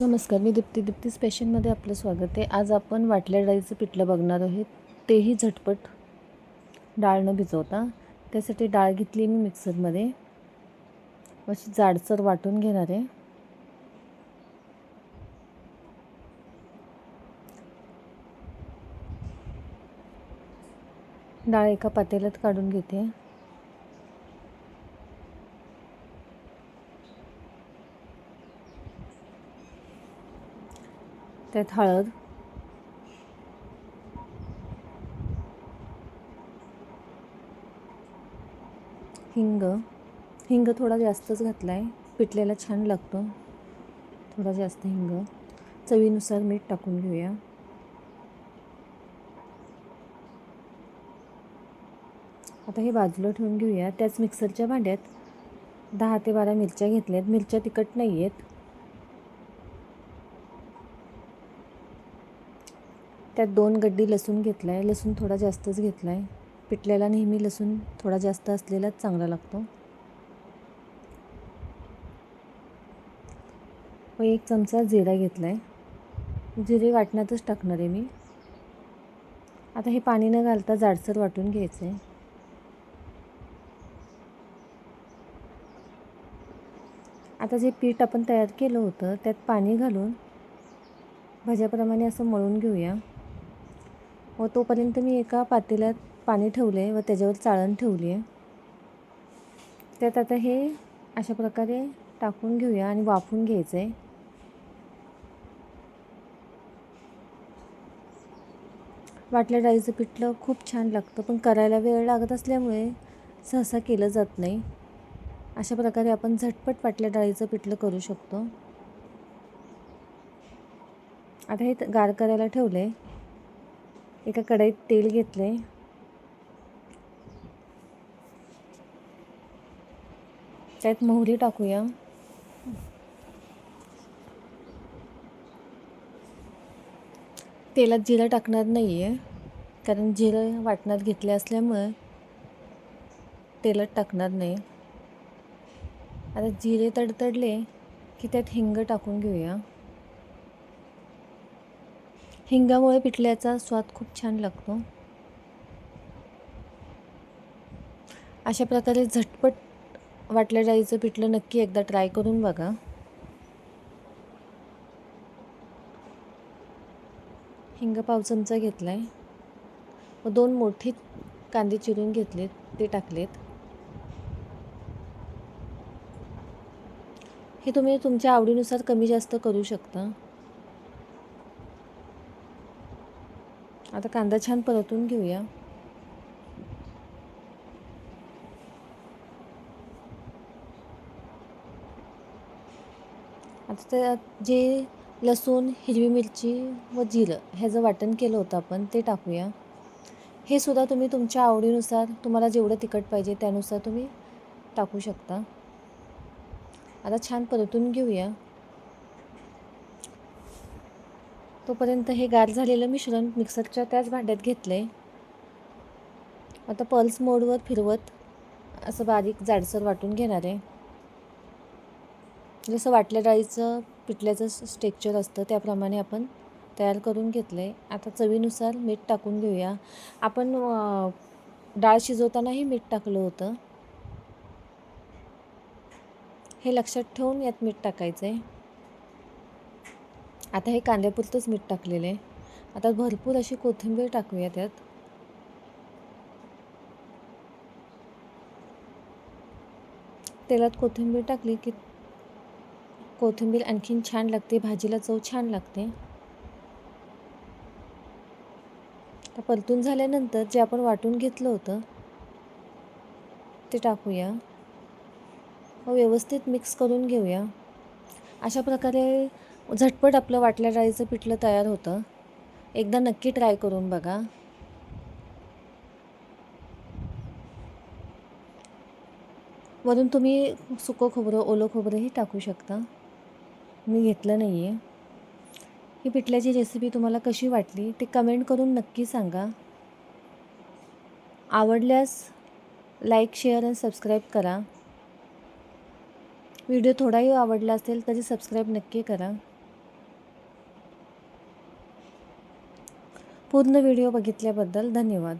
नमस्कार, मी दीप्ती स्पेशलमध्ये आपलं स्वागत आहे. आज आपण वाटल्या डाळीचं पिठलं बघणार आहोत. तेही झटपट, डाळ न भिजवता. त्यासाठी डाळ घेतली मी मिक्सरमध्ये, अशी जाडसर वाटून घेणार आहे. डाळ एका पातेल्यात काढून घेते. त्यात हळद, हिंग थोडा जास्तच घातला आहे, पिठल्याला छान लागतो. थोडा जास्त हिंग, चवीनुसार मीठ टाकून घेऊया. आता हे बाजूला ठेवून घेऊया. त्याच मिक्सरच्या भांड्यात 10 ते 12 मिरच्या घेतल्यात. मिरच्या तिखट नाही आहेत. त्यात 2 गड्डी लसूण घेतला आहे. लसूण थोडा जास्तच घेतला आहे. पिठल्याला नेहमी लसूण थोडा जास्त असलेलाच चांगला लागतो. व 1 चमचा जिरा घेतला आहे. जिरे वाटणातच टाकणार आहे मी. आता हे पाणी न घालता जाडसर वाटून घ्यायचं आहे. आता जे पीठ आपण तयार केलं होतं त्यात पाणी घालून भाज्याप्रमाणे असं मळून घेऊया. व तोपर्यंत मी एका पातेल्यात पाणी ठेवलं आहे व त्याच्यावर चाळण ठेवली आहे. त्यात आता हे अशा प्रकारे टाकून घेऊया आणि वाफवून घ्यायचं आहे. वाटल्या डाळीचं पिठलं खूप छान लागतं, पण करायला वेळ लागत असल्यामुळे सहसा केलं जात नाही. अशा प्रकारे आपण झटपट वाटल्या डाळीचं पिठलं करू शकतो. आता हे गार करायला ठेवलं आहे. एका कढईत तेल घेतलं आहे. त्यात मोहरी टाकूया. तेलात जिरं टाकणार नाही आहे, कारण जिरं वाटणात घेतले असल्यामुळे तेलात टाकणार नाही. आता जिरे तडतडले की त्यात हिंग टाकून घेऊया. हिंगामुळे पिठल्याचा स्वाद खूप छान लागतो. अशा प्रकारे झटपट वाटल्या डाळीचं पिठलं नक्की एकदा ट्राय करून बघा. हिंग पाव चमचा घेतला आहे व 2 मोठे कांदे चिरून घेतलेत, ते टाकलेत. हे तुम्ही तुमच्या आवडीनुसार कमी जास्त करू शकता. आता कांदा छान परतून घेऊया. आता त्यात जे लसूण, हिरवी मिरची व जिरं ह्याचं वाटण केलं होतं आपण, ते टाकूया. हे सुद्धा तुम्ही तुमच्या आवडीनुसार, तुम्हाला जेवढं तिखट पाहिजे त्यानुसार तुम्ही टाकू शकता. आता छान परतून घेऊया. तोपर्यंत हे गार झालेलं मिश्रण मिक्सरच्या त्याच भांड्यात घेतलं आहे. आता पल्स मोडवर फिरवत असं बारीक जाडसर वाटून घेणार आहे. जसं वाटल्या डाळीचं पिठल्याचं स्ट्रक्चर असतं त्याप्रमाणे आपण तयार करून घेतलं आहे. आता चवीनुसार मीठ टाकून घेऊया. आपण डाळ शिजवतानाही मीठ टाकलं होतं, हे लक्षात ठेवून यात मीठ टाकायचं आहे. आता हे कांद्यापुरतंच मीठ टाकलेलं आहे. आता भरपूर अशी कोथिंबीर टाकूया त्यात. तेलात कोथिंबीर टाकली की कोथिंबीर आणखीन छान लागते, भाजीला चव छान लागते. आता परतून झाल्यानंतर जे आपण वाटून घेतलं होतं ते टाकूया व व्यवस्थित मिक्स करून घेऊया. अशा प्रकारे झटपट आपलं वाटल्या डाळीचं पिठलं तयार होतं. एकदा नक्की ट्राय करून बघा. वरून तुम्ही सुकं खोबरं, ओलं खोबरंही टाकू शकता. मी घेतलं नाही आहे. ही पिठल्याची रेसिपी तुम्हाला कशी वाटली ते कमेंट करून नक्की सांगा. आवडल्यास लाईक, शेअर आणि सबस्क्राईब करा. व्हिडिओ थोडाही आवडला असेल तरी सबस्क्राईब नक्की करा. पूर्ण व्हिडिओ बघितल्याबद्दल धन्यवाद.